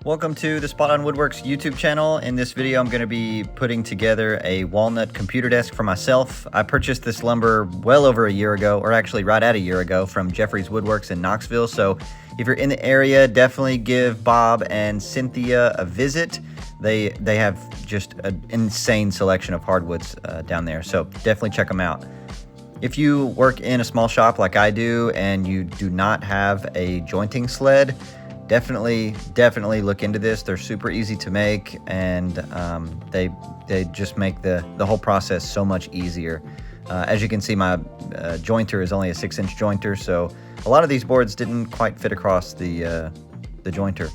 Welcome to the Spot on Woodworks YouTube channel. In this video, I'm going to be putting together a walnut computer desk for myself. I purchased this lumber well over a year ago, or actually right at a year ago, from Jeffries Woodworks in Knoxville. So if you're in the area, definitely give Bob and Cynthia a visit. They have just an insane selection of hardwoods down there, so definitely check them out. If you work in a small shop like I do and you do not have a jointing sled, definitely look into this. They're super easy to make, and they just make the whole process so much easier. As you can see, my jointer is only a 6-inch jointer, so a lot of these boards didn't quite fit across the jointer.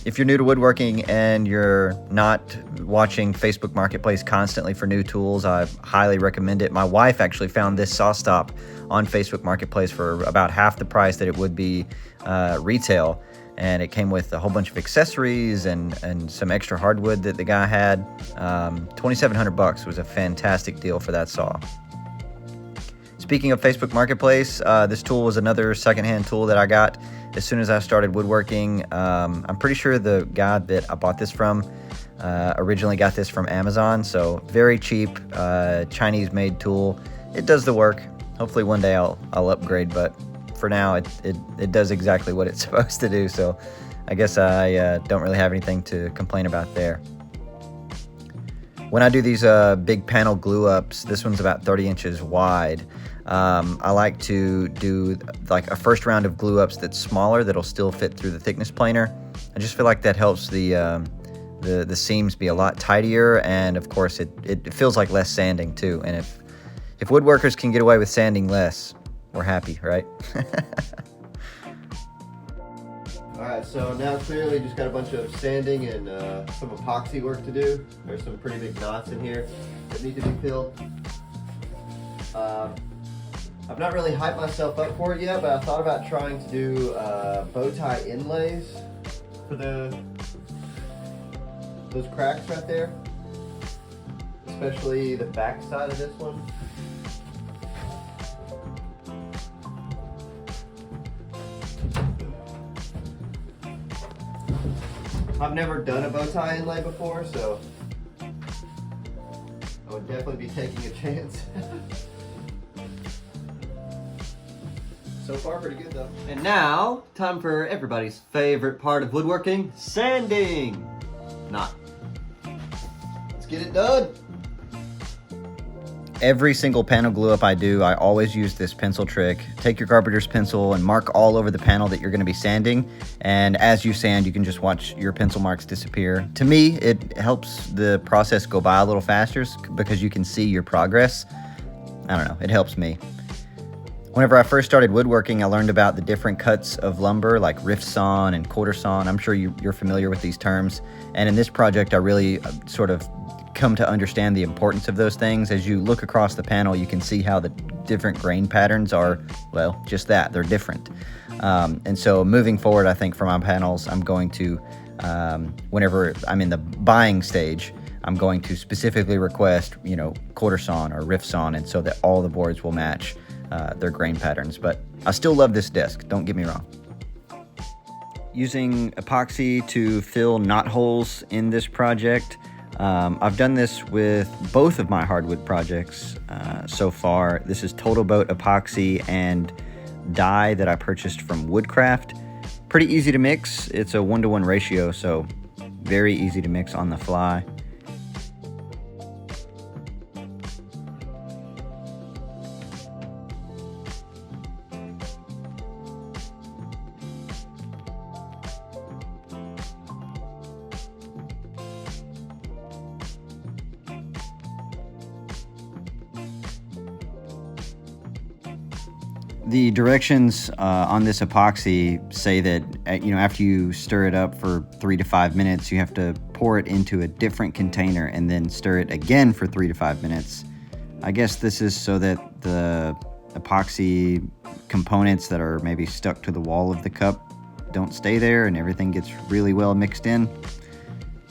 If you're new to woodworking and you're not watching Facebook Marketplace constantly for new tools, I highly recommend it. My wife actually found this saw stop on Facebook Marketplace for about half the price that it would be retail, and it came with a whole bunch of accessories and some extra hardwood that the guy had. $2,700 was a fantastic deal for that saw. Speaking of Facebook Marketplace, this tool was another secondhand tool that I got as soon as I started woodworking. I'm pretty sure the guy that I bought this from originally got this from Amazon, so very cheap, Chinese-made tool. It does the work. Hopefully one day I'll upgrade, but for now it does exactly what it's supposed to do, so I guess I don't really have anything to complain about there. When I do these big panel glue ups, this one's about 30 inches wide. I like to do like a first round of glue ups that's smaller, that'll still fit through the thickness planer. I just feel like that helps the seams be a lot tighter, and of course it feels like less sanding too. And if woodworkers can get away with sanding less, we're happy, right? Alright, so now clearly just got a bunch of sanding and some epoxy work to do. There's some pretty big knots in here that need to be filled. I've not really hyped myself up for it yet, but I thought about trying to do bow tie inlays for those cracks right there, especially the back side of this one. I've never done a bow tie inlay before, so I would definitely be taking a chance. So far, pretty good though. And now, time for everybody's favorite part of woodworking, sanding. Not. Let's get it done. Every single panel glue up I do, I always use this pencil trick. Take your carpenter's pencil and mark all over the panel that you're going to be sanding, and as you sand, you can just watch your pencil marks disappear. To me, it helps the process go by a little faster because you can see your progress. I don't know, it helps me. Whenever I first started woodworking, I learned about the different cuts of lumber, like rift sawn and quarter sawn. I'm sure you're familiar with these terms. And in this project, I really sort of come to understand the importance of those things. As you look across the panel, you can see how the different grain patterns are, well, just that, they're different. And so moving forward, I think for my panels, I'm going to, whenever I'm in the buying stage, I'm going to specifically request, quarter sawn or rift sawn, and so that all the boards will match their grain patterns. But I still love this desk, don't get me wrong. Using epoxy to fill knot holes in this project. I've done this with both of my hardwood projects so far. This is Total Boat epoxy and dye that I purchased from Woodcraft. Pretty easy to mix. It's a 1-to-1 ratio, so very easy to mix on the fly. The directions on this epoxy say that after you stir it up for 3 to 5 minutes, you have to pour it into a different container and then stir it again for 3 to 5 minutes. I guess this is so that the epoxy components that are maybe stuck to the wall of the cup don't stay there and everything gets really well mixed in.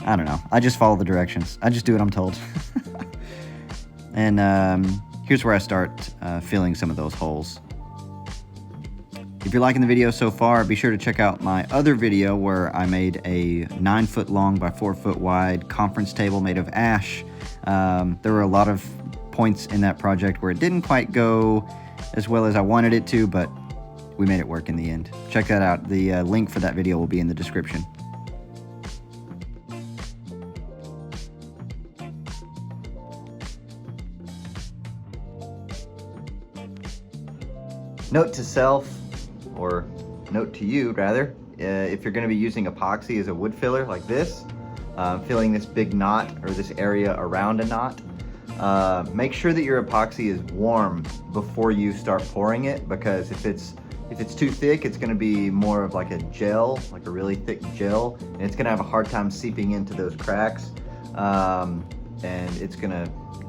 I don't know. I just follow the directions. I just do what I'm told. And here's where I start filling some of those holes. If you're liking the video so far, be sure to check out my other video where I made a 9-foot long by 4-foot wide conference table made of ash. There were a lot of points in that project where it didn't quite go as well as I wanted it to, but we made it work in the end. Check that out. The link for that video will be in the description. Note to self, or note to you rather, if you're going to be using epoxy as a wood filler like this, filling this big knot or this area around a knot, make sure that your epoxy is warm before you start pouring it, because if it's too thick, it's going to be more of like a gel, like a really thick gel, and it's going to have a hard time seeping into those cracks, and it's going to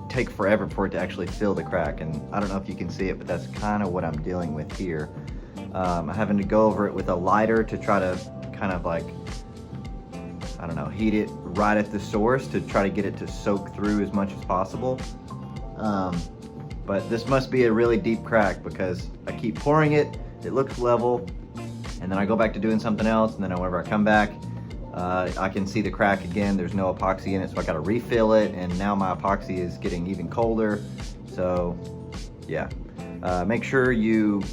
take forever for it to actually fill the crack. And I don't know if you can see it, but that's kind of what I'm dealing with here. I'm having to go over it with a lighter to try to kind of like, I don't know, heat it right at the source to try to get it to soak through as much as possible. But this must be a really deep crack because I keep pouring it, it looks level, and then I go back to doing something else, and then whenever I come back, I can see the crack again. There's no epoxy in it, so I gotta refill it, and now my epoxy is getting even colder. So yeah, make sure you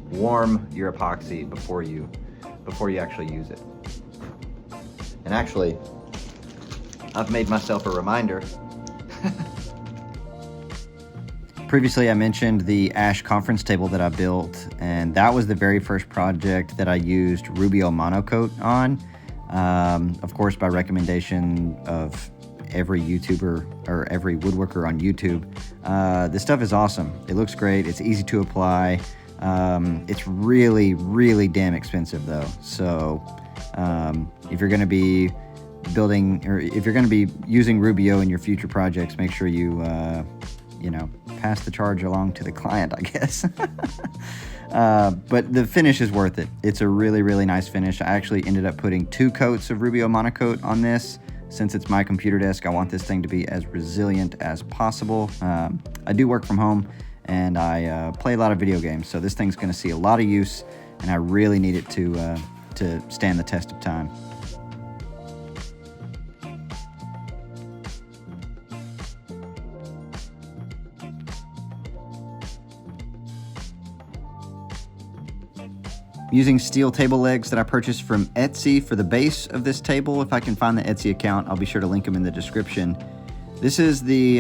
warm your epoxy before you actually use it. And actually, I've made myself a reminder. Previously, I mentioned the ash conference table that I built, and that was the very first project that I used Rubio monocoat on. Of course, by recommendation of every YouTuber or every woodworker on YouTube. This stuff is awesome. It looks great. It's easy to apply. It's really, really damn expensive though. So if you're going to be building, or if you're going to be using Rubio in your future projects, make sure you, pass the charge along to the client, I guess. But the finish is worth it. It's a really, really nice finish. I actually ended up putting 2 coats of Rubio monocoat on this. Since it's my computer desk, I want this thing to be as resilient as possible. I do work from home, and I play a lot of video games, so this thing's going to see a lot of use, and I really need it to stand the test of time. Using steel table legs that I purchased from Etsy for the base of this table. If I can find the Etsy account, I'll be sure to link them in the description. This is the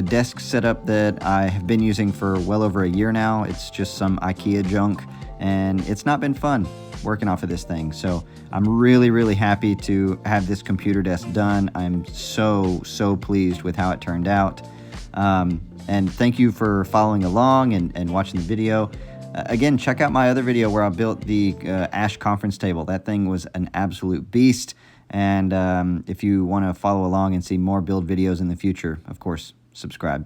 desk setup that I have been using for well over a year now. It's just some IKEA junk, and it's not been fun working off of this thing. So I'm really, really happy to have this computer desk done. I'm so pleased with how it turned out. And thank you for following along and watching the video. Again, check out my other video where I built the ash conference table. That thing was an absolute beast. And if you want to follow along and see more build videos in the future, of course, subscribe.